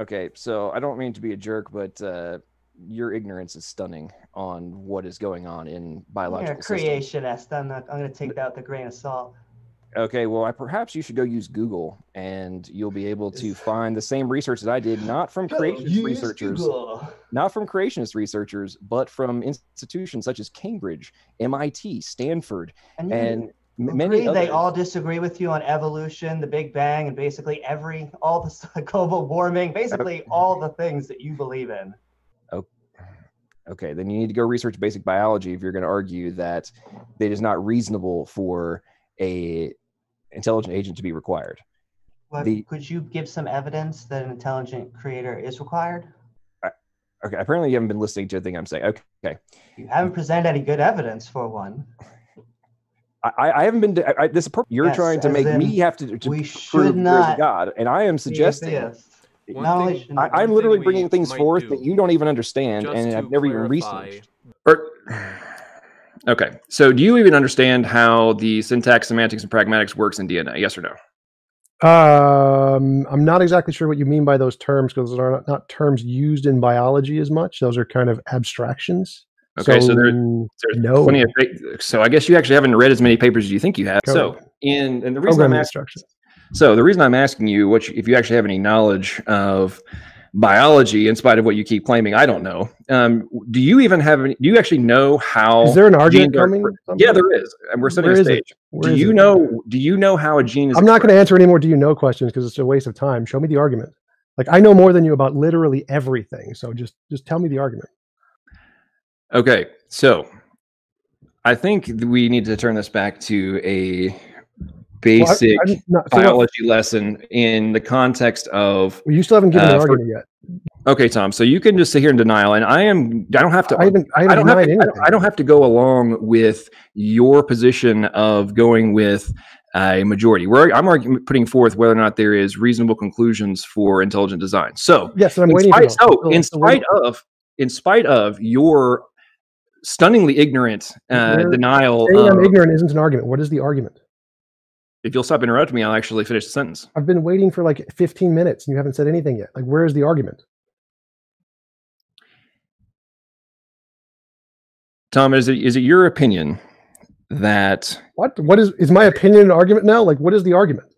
Okay, so I don't mean to be a jerk, but your ignorance is stunning on what is going on in You're a biological systems. creationist. I'm going to take that with a grain of salt. Okay, well, perhaps you should go use Google, and you'll be able to find the same research that I did, not from Go creationist use researchers, Google. not from creationist researchers, but from institutions such as Cambridge, MIT, Stanford, And and you many agree they all others. disagree with you on evolution, the Big Bang, and basically all the global warming, basically all the things that you believe in. Oh, okay, then you need to go research basic biology if you're going to argue that it is not reasonable for a intelligent agent to be required. Well, could you give some evidence that an intelligent creator is required? Okay, apparently you haven't been listening to the thing I'm saying. Okay. You haven't presented any good evidence for one. I haven't been. You're trying to make me have to we prove there's a God, and I am suggesting. I'm literally bringing things forth that you don't even understand, and I've never even researched. Okay, so do you even understand how the syntax, semantics, and pragmatics works in DNA? Yes or no? I'm not exactly sure what you mean by those terms, because those are not terms used in biology as much. Those are kind of abstractions. Okay, so there's no. Plenty of. So I guess you actually haven't read as many papers as you think you have. So and the reason I'm asking. So the reason I'm asking you if you actually have any knowledge of biology, in spite of what you keep claiming, I don't know. Do you even have any? Do you actually know how? Is there an argument coming? Yeah, there is. And we're setting a stage. Do you know how a gene is? I'm not going to answer any more "do you know" questions because it's a waste of time. Show me the argument. Like, I know more than you about literally everything. So just tell me the argument. Okay, so I think we need to turn this back to a basic biology lesson in the context of. Well, you still haven't given an argument yet. Okay, Tom. So you can just sit here in denial, and I don't have to. I don't have to go along with your position of going with a majority. I'm putting forth whether or not there is reasonable conclusions for intelligent design. So yes, I'm waiting. In spite of your stunningly ignorant denial. Saying I'm ignorant isn't an argument. What is the argument? If you'll stop interrupting me, I'll actually finish the sentence. I've been waiting for like 15 minutes and you haven't said anything yet. Like, where is the argument? Tom, is it your opinion that what is my opinion an argument now? Like, what is the argument?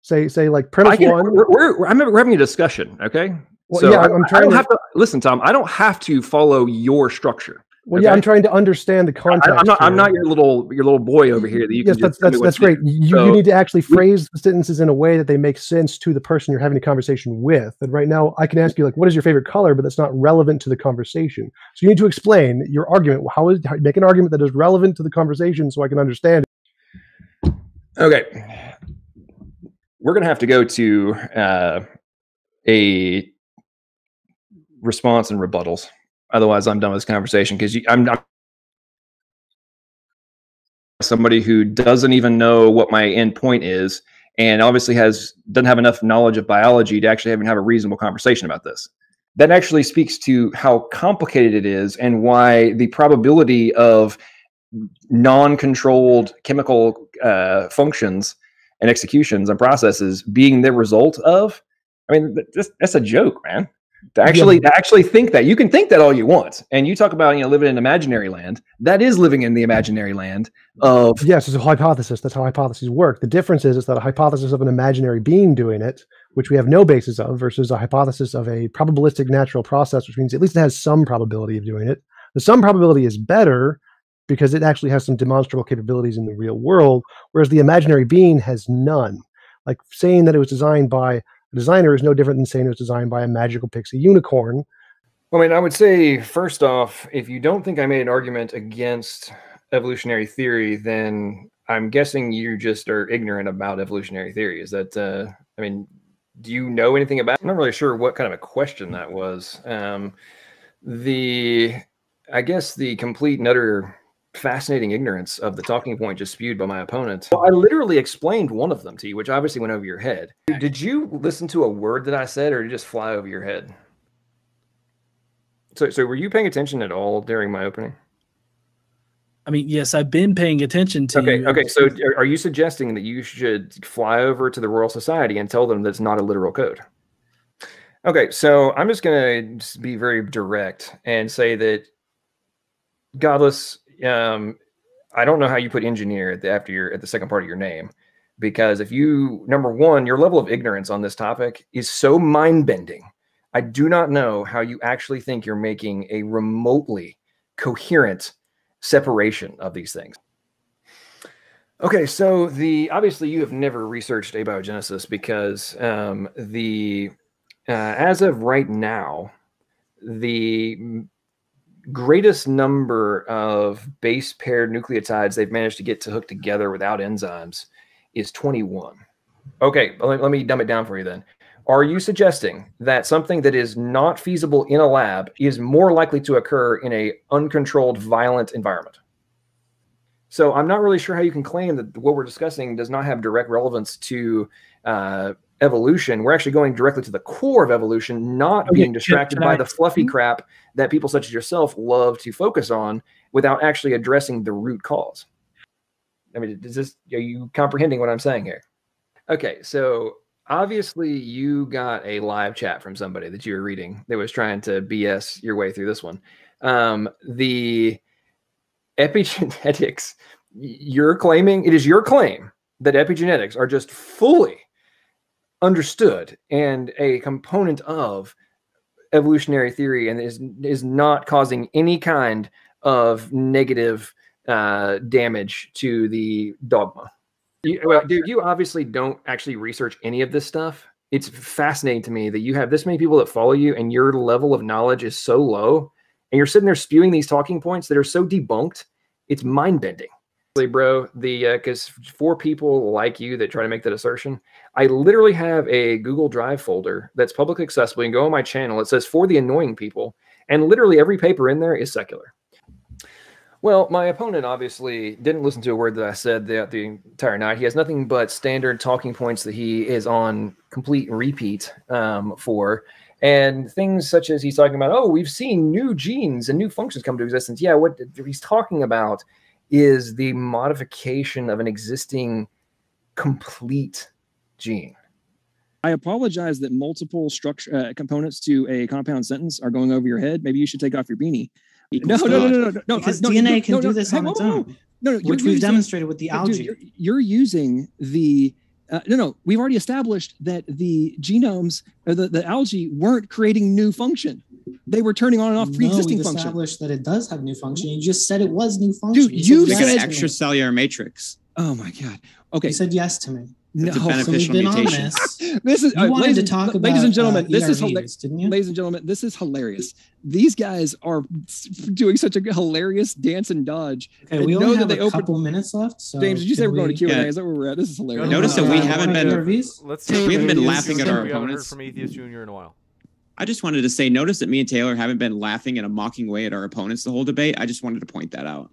Say like premise one. We're having a discussion, okay? Well, so yeah, I'm trying to listen, Tom. I don't have to follow your structure. Well, okay? Yeah, I'm trying to understand the context. I'm not your little boy over here. That you yes, that's great. You need to actually phrase the sentences in a way that they make sense to the person you're having a conversation with. And right now, I can ask you like, "What is your favorite color?" But that's not relevant to the conversation. So you need to explain your argument. Make an argument that is relevant to the conversation so I can understand it. Okay, we're gonna have to go to a response and rebuttals. Otherwise, I'm done with this conversation because I'm somebody who doesn't even know what my end point is, and obviously doesn't have enough knowledge of biology to actually even have a reasonable conversation about this. That actually speaks to how complicated it is and why the probability of non-controlled chemical functions and executions and processes being the result of. I mean, that's a joke, man. To actually think that. You can think that all you want, and you talk about living in imaginary land. That is living in the imaginary land of. Yes, it's a hypothesis. That's how hypotheses work. The difference is that a hypothesis of an imaginary being doing it, which we have no basis of, versus a hypothesis of a probabilistic natural process, which means at least it has some probability of doing it. The some probability is better because it actually has some demonstrable capabilities in the real world, whereas the imaginary being has none. Like saying that it was designed by a designer is no different than saying it was designed by a magical pixie unicorn. Well, I mean, I would say, first off, if you don't think I made an argument against evolutionary theory, then I'm guessing you just are ignorant about evolutionary theory. Is that, I mean, do you know anything about it? I'm not really sure what kind of a question that was. I guess the complete and utter fascinating ignorance of the talking point just spewed by my opponent. Well, I literally explained one of them to you, which obviously went over your head. Did you listen to a word that I said, or did it just fly over your head? So were you paying attention at all during my opening? I mean, yes, I've been paying attention to you. Okay, so are you suggesting that you should fly over to the Royal Society and tell them that's not a literal code? Okay, so I'm just going to be very direct and say that Godless, I don't know how you put engineer at the second part of your name, because if you, number one, your level of ignorance on this topic is so mind-bending. I do not know how you actually think you're making a remotely coherent separation of these things. Okay, so obviously you have never researched abiogenesis because as of right now, the greatest number of base paired nucleotides they've managed to get to hook together without enzymes is 21. Okay, let me dumb it down for you then. Are you suggesting that something that is not feasible in a lab is more likely to occur in a uncontrolled, violent environment? So I'm not really sure how you can claim that what we're discussing does not have direct relevance to evolution. We're actually going directly to the core of evolution, not being distracted by the fluffy crap that people such as yourself love to focus on without actually addressing the root cause. I mean, are you comprehending what I'm saying here? Okay, so obviously you got a live chat from somebody that you were reading that was trying to BS your way through this one. The epigenetics, it is your claim that epigenetics are just fully understood and a component of evolutionary theory and is not causing any kind of negative damage to the dogma. Dude, you obviously don't actually research any of this stuff. It's fascinating to me that you have this many people that follow you and your level of knowledge is so low, and you're sitting there spewing these talking points that are so debunked. It's mind-bending. Bro, because for people like you that try to make that assertion, I literally have a Google Drive folder that's publicly accessible. You can go on my channel. It says for the annoying people, and literally every paper in there is secular. Well, my opponent obviously didn't listen to a word that I said the entire night. He has nothing but standard talking points that he is on complete repeat for. And things such as he's talking about, oh, we've seen new genes and new functions come to existence. Yeah, what he's talking about is the modification of an existing complete gene. I apologize that multiple structure components to a compound sentence are going over your head. Maybe you should take off your beanie. No. Because DNA can do this on its own. No, which we've demonstrated with the algae. Dude, you're using the we've already established that the genomes or the algae weren't creating new function. They were turning on and off pre-existing function. We've established that it does have new function. You just said it was new function. Dude, you said extracellular matrix. Oh my God. Okay. You said yes to me. It's a beneficial mutation. This is you wanted to talk about ladies and gentlemen. This is hilarious, didn't you? Ladies and gentlemen, this is hilarious. These guys are doing such a hilarious dance and dodge. Okay, we only have a couple minutes left. So James, did you say we're going to Q&A? Is that where we're at? This is hilarious. Notice that we haven't been laughing at our opponents. opponents From Atheist Junior in a while. I just wanted to say, notice that me and Taylor haven't been laughing in a mocking way at our opponents the whole debate. I just wanted to point that out.